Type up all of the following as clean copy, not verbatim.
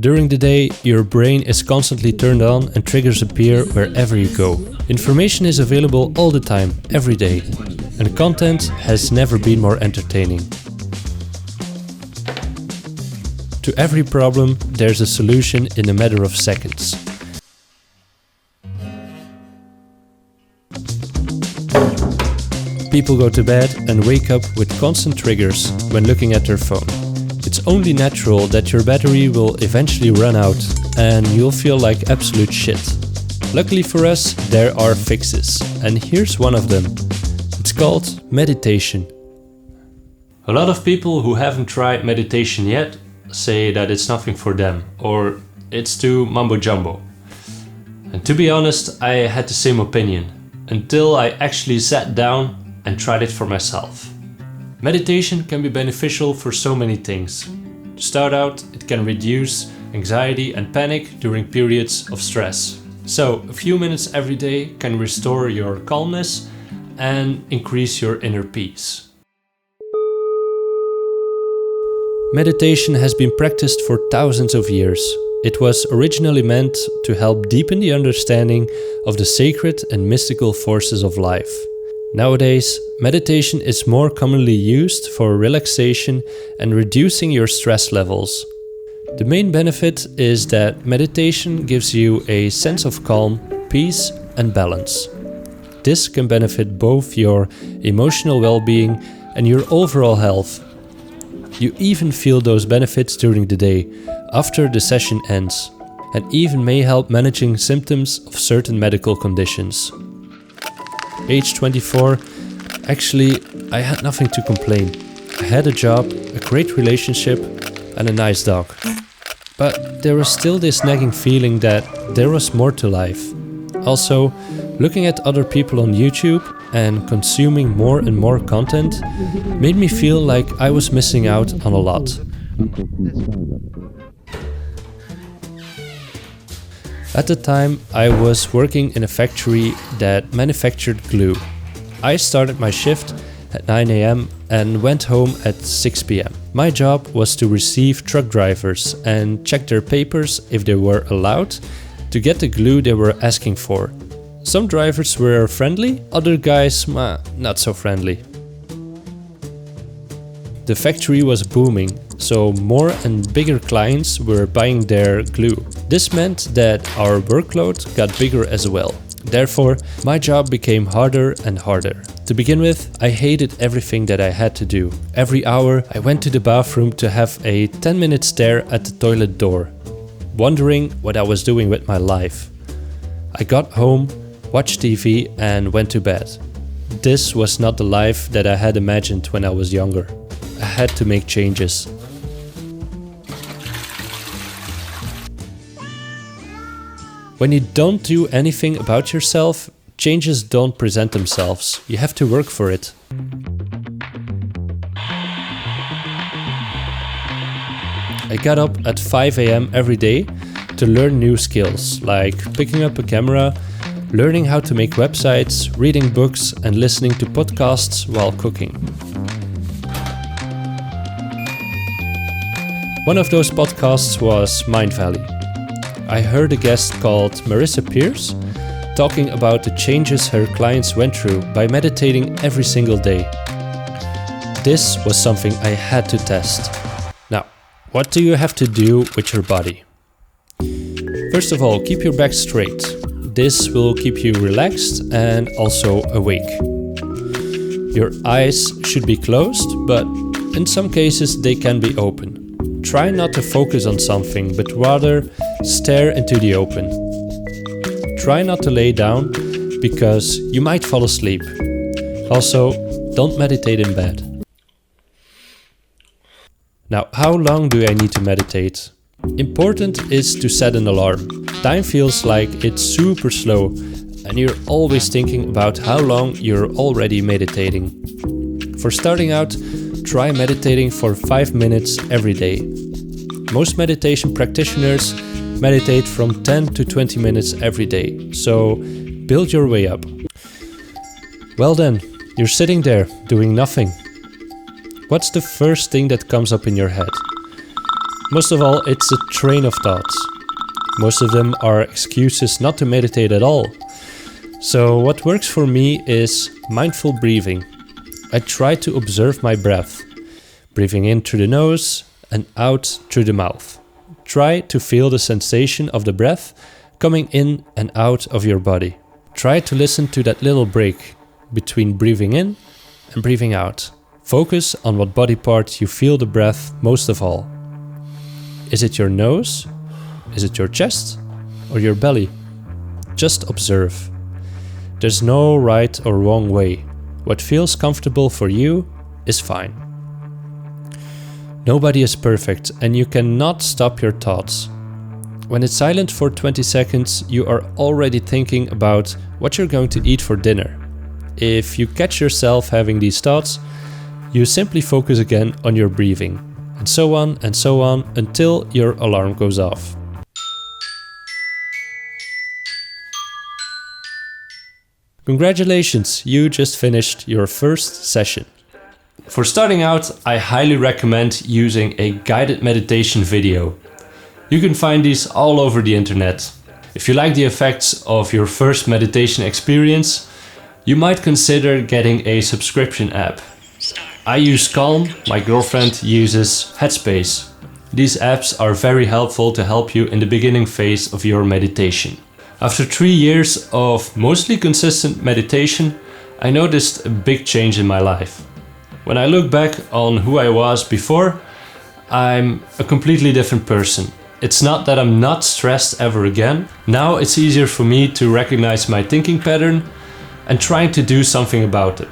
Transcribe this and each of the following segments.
During the day, your brain is constantly turned on and triggers appear wherever you go. Information is available all the time, every day, and content has never been more entertaining. To every problem, there's a solution in a matter of seconds. People go to bed and wake up with constant triggers when looking at their phone. It's only natural that your battery will eventually run out and you'll feel like absolute shit. Luckily for us, there are fixes, and here's one of them. It's called meditation. A lot of people who haven't tried meditation yet say that it's nothing for them, or it's too mumbo jumbo. And to be honest, I had the same opinion, until I actually sat down and tried it for myself. Meditation can be beneficial for so many things. To start out, it can reduce anxiety and panic during periods of stress. So, a few minutes every day can restore your calmness and increase your inner peace. Meditation has been practiced for thousands of years. It was originally meant to help deepen the understanding of the sacred and mystical forces of life. Nowadays, meditation is more commonly used for relaxation and reducing your stress levels. The main benefit is that meditation gives you a sense of calm, peace, and balance. This can benefit both your emotional well-being and your overall health. You even feel those benefits during the day, after the session ends, and even may help managing symptoms of certain medical conditions. Age 24, actually, I had nothing to complain. I had a job, a great relationship, and a nice dog. But there was still this nagging feeling that there was more to life. Also, looking at other people on YouTube and consuming more and more content made me feel like I was missing out on a lot. At the time, I was working in a factory that manufactured glue. I started my shift at 9 AM and went home at 6 PM. My job was to receive truck drivers and check their papers if they were allowed to get the glue they were asking for. Some drivers were friendly, other guys, not so friendly. The factory was booming, so more and bigger clients were buying their glue. This meant that our workload got bigger as well. Therefore, my job became harder and harder. To begin with, I hated everything that I had to do. Every hour, I went to the bathroom to have a 10-minute stare at the toilet door, wondering what I was doing with my life. I got home, watched TV, and went to bed. This was not the life that I had imagined when I was younger. I had to make changes. When you don't do anything about yourself, changes don't present themselves. You have to work for it. I got up at 5 AM every day to learn new skills, like picking up a camera, learning how to make websites, reading books, and listening to podcasts while cooking. One of those podcasts was Mind Valley. I heard a guest called Marissa Pierce talking about the changes her clients went through by meditating every single day. This was something I had to test. Now, what do you have to do with your body? First of all, keep your back straight. This will keep you relaxed and also awake. Your eyes should be closed, but in some cases they can be open. Try not to focus on something, but rather stare into the open. Try not to lay down, because you might fall asleep. Also, don't meditate in bed. Now, how long do I need to meditate? Important is to set an alarm. Time feels like it's super slow, and you're always thinking about how long you're already meditating. For starting out, try meditating for 5 minutes every day. Most meditation practitioners meditate from 10 to 20 minutes every day, so build your way up. Well then, you're sitting there doing nothing. What's the first thing that comes up in your head? Most of all, it's a train of thoughts. Most of them are excuses not to meditate at all. So what works for me is mindful breathing. I try to observe my breath, breathing in through the nose and out through the mouth. Try to feel the sensation of the breath coming in and out of your body. Try to listen to that little break between breathing in and breathing out. Focus on what body part you feel the breath most of all. Is it your nose? Is it your chest? Or your belly? Just observe. There's no right or wrong way. What feels comfortable for you is fine. Nobody is perfect and you cannot stop your thoughts. When it's silent for 20 seconds, you are already thinking about what you're going to eat for dinner. If you catch yourself having these thoughts, you simply focus again on your breathing, and so on until your alarm goes off. Congratulations, you just finished your first session. For starting out, I highly recommend using a guided meditation video. You can find these all over the internet. If you like the effects of your first meditation experience, you might consider getting a subscription app. I use Calm, my girlfriend uses Headspace. These apps are very helpful to help you in the beginning phase of your meditation. After 3 years of mostly consistent meditation, I noticed a big change in my life. When I look back on who I was before, I'm a completely different person. It's not that I'm not stressed ever again. Now it's easier for me to recognize my thinking pattern and trying to do something about it.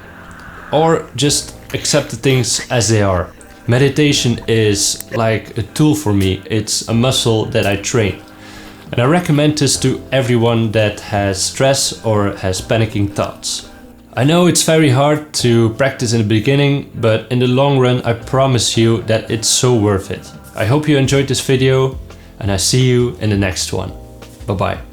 Or just accept the things as they are. Meditation is like a tool for me. It's a muscle that I train. And I recommend this to everyone that has stress or has panicking thoughts. I know it's very hard to practice in the beginning, but in the long run I promise you that it's so worth it. I hope you enjoyed this video and I see you in the next one. Bye bye.